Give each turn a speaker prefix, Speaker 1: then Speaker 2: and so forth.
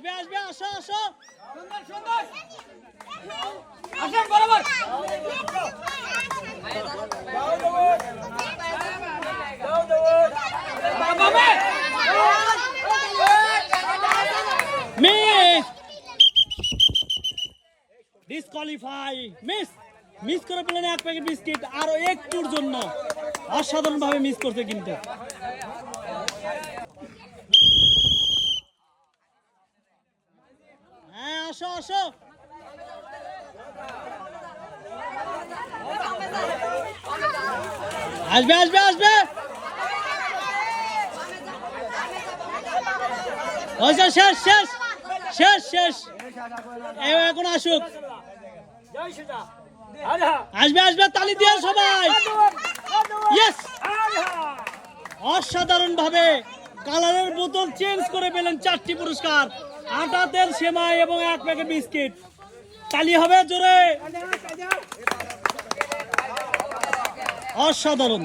Speaker 1: আসবে আসবে আসো আসো
Speaker 2: আসেন বরাবর
Speaker 1: মিস ডিসকোয়ালিফাই মিস করে পেলেন এক প্যাকেট বিস্কিট আরো একটুর জন্য অসাধারণ ভাবে মিস করছে কিন্তু হ্যাঁ আসো আসো আসবে আসবে আসবে শেষ শেষ শেষ শেষ এখন আসুক আসবে আসবে তালি দিয়ে সবাই ইয়েস অসাধারণ ভাবে কালারের বোতল চেঞ্জ করে পেলেন 4টি পুরস্কার আটা তেল সেমাই এবং এক প্যাকেট বিস্কিট তালি হবে জোরে অসাধারণ